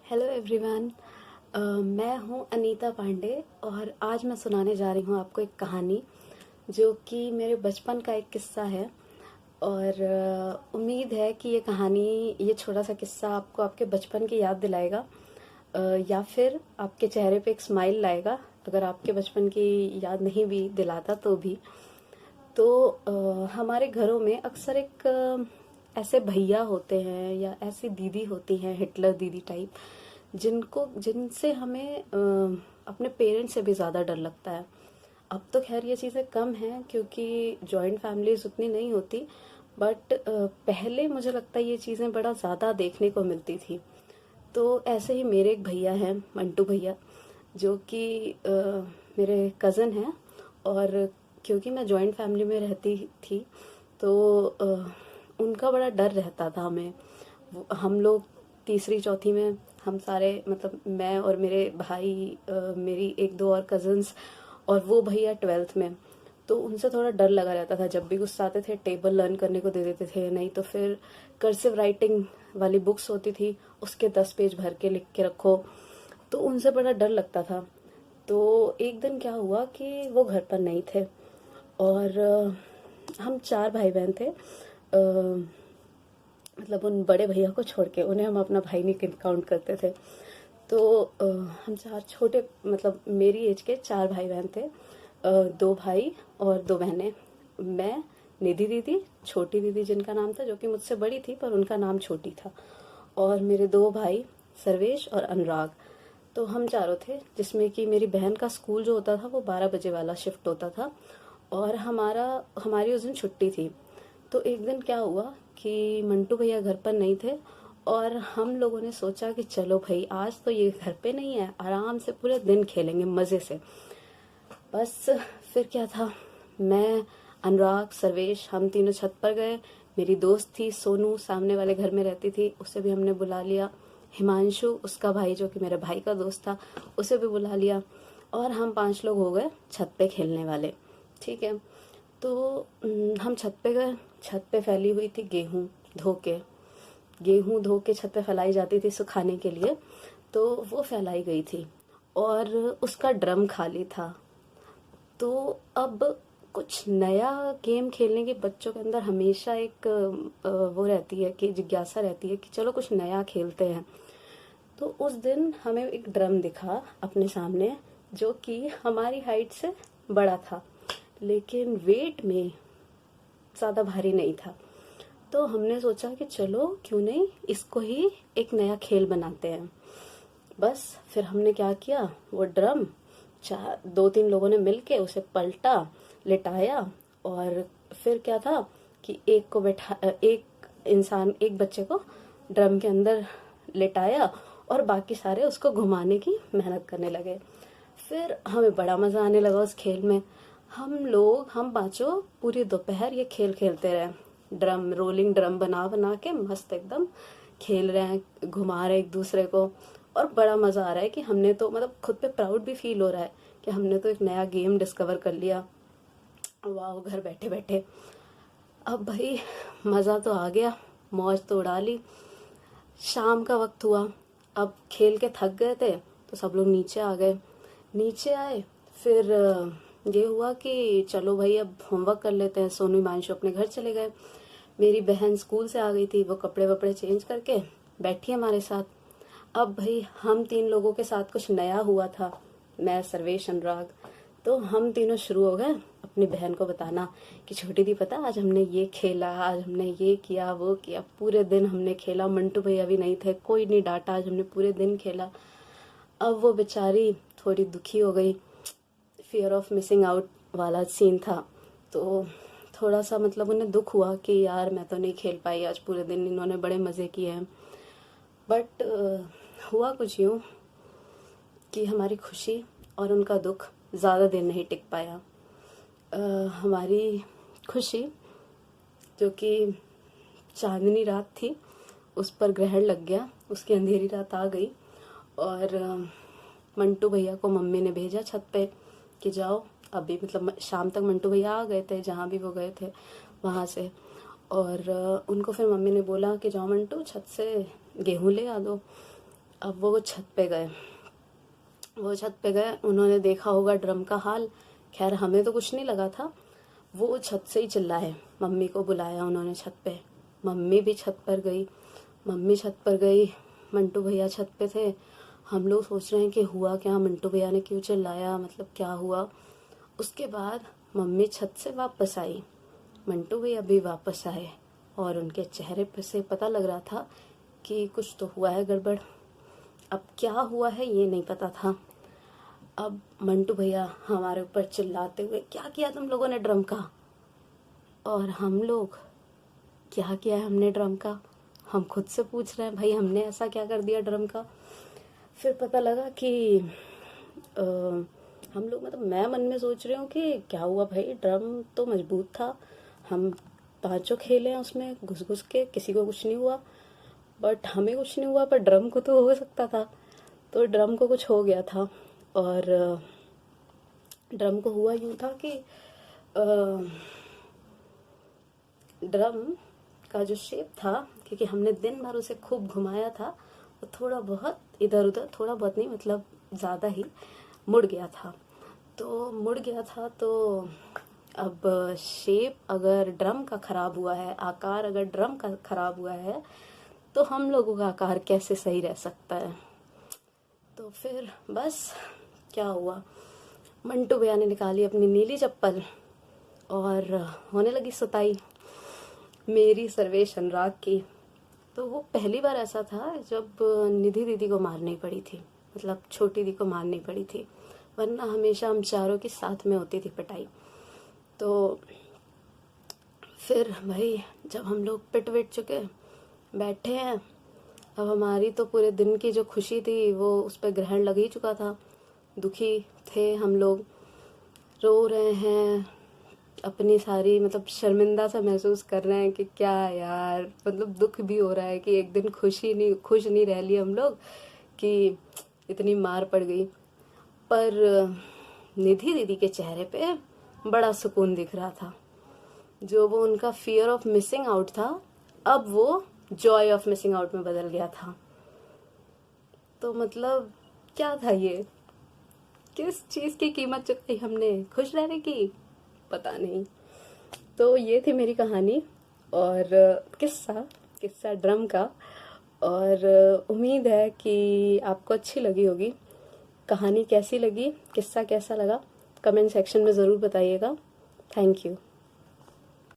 Hello everyone. मैं हूँ अनीता पांडे और आज मैं सुनाने जा रही हूँ आपको एक कहानी जो कि मेरे बचपन का एक किस्सा है। और उम्मीद है कि ये कहानी, ये छोटा सा किस्सा आपको आपके बचपन की याद दिलाएगा, या फिर आपके चेहरे पे एक स्माइल लाएगा। अगर आपके बचपन की याद नहीं भी दिलाता तो भी। तो हमारे घरों में अक्सर एक ऐसे भैया होते हैं या ऐसी दीदी होती हैं, हिटलर दीदी टाइप, जिनसे हमें अपने पेरेंट्स से भी ज़्यादा डर लगता है। अब तो खैर ये चीज़ें कम हैं क्योंकि जॉइंट फैमिलीज उतनी नहीं होती, बट पहले मुझे लगता है ये चीज़ें बड़ा ज़्यादा देखने को मिलती थी। तो ऐसे ही मेरे एक भैया हैं, मंटू भैया, जो कि मेरे कज़न हैं। और क्योंकि मैं जॉइंट फैमिली में रहती थी तो उनका बड़ा डर रहता था हमें। हम लोग तीसरी चौथी में, हम सारे मतलब मैं और मेरे भाई, मेरी एक दो और कज़न्स, और वो भैया 12th में। तो उनसे थोड़ा डर लगा रहता था। जब भी गुस्सा आते थे टेबल लर्न करने को दे देते थे, नहीं तो फिर कर्सिव राइटिंग वाली बुक्स होती थी, उसके 10 पेज भर के लिख के रखो। तो उनसे बड़ा डर लगता था। तो एक दिन क्या हुआ कि वो घर पर नहीं थे और हम 4 भाई बहन थे। मतलब उन बड़े भैया को छोड़ के, उन्हें हम अपना भाई नहीं काउंट करते थे। तो हम 4 छोटे, मतलब मेरी एज के 4 भाई बहन थे। 2 भाई और 2 बहनें। मैं, निधि दीदी, छोटी दीदी जिनका नाम था, जो कि मुझसे बड़ी थी पर उनका नाम छोटी था, और मेरे 2 भाई सर्वेश और अनुराग। तो हम चारों थे, जिसमें कि मेरी बहन का स्कूल जो होता था वो 12 बजे वाला शिफ्ट होता था, और हमारी उस दिन छुट्टी थी। तो एक दिन क्या हुआ कि मंटू भैया घर पर नहीं थे, और हम लोगों ने सोचा कि चलो भाई, आज तो ये घर पे नहीं है, आराम से पूरे दिन खेलेंगे मजे से। बस फिर क्या था, मैं, अनुराग, सर्वेश, हम तीनों छत पर गए। मेरी दोस्त थी सोनू, सामने वाले घर में रहती थी, उसे भी हमने बुला लिया। हिमांशु, उसका भाई जो कि मेरे भाई का दोस्त था, उसे भी बुला लिया। और हम 5 लोग हो गए छत पे खेलने वाले। ठीक है। तो हम छत पे गए। छत पे फैली हुई थी गेहूं धो के छत पे फैलाई जाती थी सुखाने के लिए। तो वो फैलाई गई थी और उसका ड्रम खाली था। तो अब कुछ नया गेम खेलने के बच्चों के अंदर हमेशा एक वो रहती है कि जिज्ञासा रहती है कि चलो कुछ नया खेलते हैं। तो उस दिन हमें एक ड्रम दिखा अपने सामने, जो कि हमारी हाइट से बड़ा था, लेकिन वेट में ज़्यादा भारी नहीं था। तो हमने सोचा कि चलो क्यों नहीं इसको ही एक नया खेल बनाते हैं। बस फिर हमने क्या किया, वो ड्रम 2-3 लोगों ने मिलके उसे पलटा, लिटाया, और फिर क्या था कि एक बच्चे को ड्रम के अंदर लिटाया और बाकी सारे उसको घुमाने की मेहनत करने लगे। फिर हमें बड़ा मजा आने लगा उस खेल में। हम पांचों पूरी दोपहर ये खेल खेलते रहे। रोलिंग ड्रम बना बना के मस्त एकदम खेल रहे हैं, घुमा रहे एक दूसरे को। और बड़ा मजा आ रहा है कि हमने तो, मतलब खुद पे प्राउड भी फील हो रहा है कि हमने तो एक नया गेम डिस्कवर कर लिया, वाह, घर बैठे बैठे। अब भाई मजा तो आ गया, मौज तो उड़ा ली। शाम का वक्त हुआ, अब खेल के थक गए थे तो सब लोग नीचे आ गए। नीचे आए, फिर ये हुआ कि चलो भाई अब होमवर्क कर लेते हैं। सोनू हिमांशु अपने घर चले गए। मेरी बहन स्कूल से आ गई थी, वो कपड़े वपड़े चेंज करके बैठी हमारे साथ। अब भाई हम 3 लोगों के साथ कुछ नया हुआ था, मैं, सर्वेश, अनुराग। तो हम तीनों शुरू हो गए अपनी बहन को बताना कि छोटी दी पता, आज हमने ये खेला, आज हमने ये किया, वो किया, पूरे दिन हमने खेला, मंटू भैया भी नहीं थे, कोई नहीं डांटा, आज हमने पूरे दिन खेला। अब वो बेचारी थोड़ी दुखी हो गई, फियर ऑफ मिसिंग आउट वाला सीन था। तो थोड़ा सा मतलब उन्हें दुख हुआ कि यार मैं तो नहीं खेल पाई आज पूरे दिन, इन्होंने बड़े मज़े किए हैं। बट हुआ कुछ यूँ कि हमारी खुशी और उनका दुख ज़्यादा देर नहीं टिक पाया। हमारी खुशी, जो कि चांदनी रात थी, उस पर ग्रहण लग गया, उसकी अंधेरी रात आ गई। और मंटू भैया को मम्मी ने भेजा छत पे कि जाओ अभी, मतलब शाम तक मंटू भैया आ गए थे जहाँ भी वो गए थे वहाँ से। और उनको फिर मम्मी ने बोला कि जाओ मंटू, छत से गेहूं ले आ दो। अब वो छत पे गए, उन्होंने देखा होगा ड्रम का हाल। खैर हमें तो कुछ नहीं लगा था, वो छत से ही चिल्लाए। मम्मी को बुलाया उन्होंने छत पे, मम्मी भी छत पर गई। मंटू भैया छत पे थे। हम लोग सोच रहे हैं कि हुआ क्या, मंटू भैया ने क्यों चिल्लाया, मतलब क्या हुआ। उसके बाद मम्मी छत से वापस आई, मंटू भैया भी वापस आए और उनके चेहरे पे से पता लग रहा था कि कुछ तो हुआ है गड़बड़। अब क्या हुआ है ये नहीं पता था। अब मंटू भैया हमारे ऊपर चिल्लाते हुए, क्या किया तुम लोगों ने ड्रम का। और हम लोग, क्या किया है हमने ड्रम का, हम खुद से पूछ रहे हैं भाई हमने ऐसा क्या कर दिया ड्रम का। फिर पता लगा कि हम लोग, मतलब मैं मन में सोच रही हूँ कि क्या हुआ भाई, ड्रम तो मजबूत था, हम पांचों खेले हैं उसमें घुस घुस के, किसी को कुछ नहीं हुआ। बट हमें कुछ नहीं हुआ, पर ड्रम को तो हो सकता था। तो ड्रम को कुछ हो गया था। और ड्रम को हुआ यूँ था कि ड्रम का जो शेप था, क्योंकि हमने दिन भर उसे खूब घुमाया था, वो थोड़ा बहुत इधर उधर, थोड़ा बहुत नहीं मतलब ज़्यादा ही मुड़ गया था। तो अब शेप अगर ड्रम का ख़राब हुआ है, आकार अगर ड्रम का ख़राब हुआ है, तो हम लोगों का आकार कैसे सही रह सकता है। तो फिर बस क्या हुआ, मंटू भैया ने निकाली अपनी नीली चप्पल और होने लगी सुताई मेरी, सर्वेश, अनुराग की। तो वो पहली बार ऐसा था जब निधि दीदी को मारनी पड़ी थी, मतलब छोटी दी को मारनी पड़ी थी, वरना हमेशा हम चारों की साथ में होती थी पिटाई। तो फिर भाई जब हम लोग पिट विट चुके, बैठे हैं, अब हमारी तो पूरे दिन की जो खुशी थी वो उस पर ग्रहण लग ही चुका था। दुखी थे हम लोग, रो रहे हैं, अपनी सारी मतलब शर्मिंदा सा महसूस कर रहे हैं कि क्या यार, मतलब दुख भी हो रहा है कि एक दिन खुश नहीं रह लिए हम लोग कि इतनी मार पड़ गई। पर निधि दीदी के चेहरे पे बड़ा सुकून दिख रहा था। जो वो उनका फियर ऑफ मिसिंग आउट था, अब वो जॉय ऑफ मिसिंग आउट में बदल गया था। तो मतलब क्या था ये, किस चीज़ की कीमत चुकाई हमने खुश रहने की, पता नहीं। तो ये थी मेरी कहानी और किस्सा ड्रम का। और उम्मीद है कि आपको अच्छी लगी होगी। कहानी कैसी लगी, किस्सा कैसा लगा, कमेंट सेक्शन में ज़रूर बताइएगा। Thank you.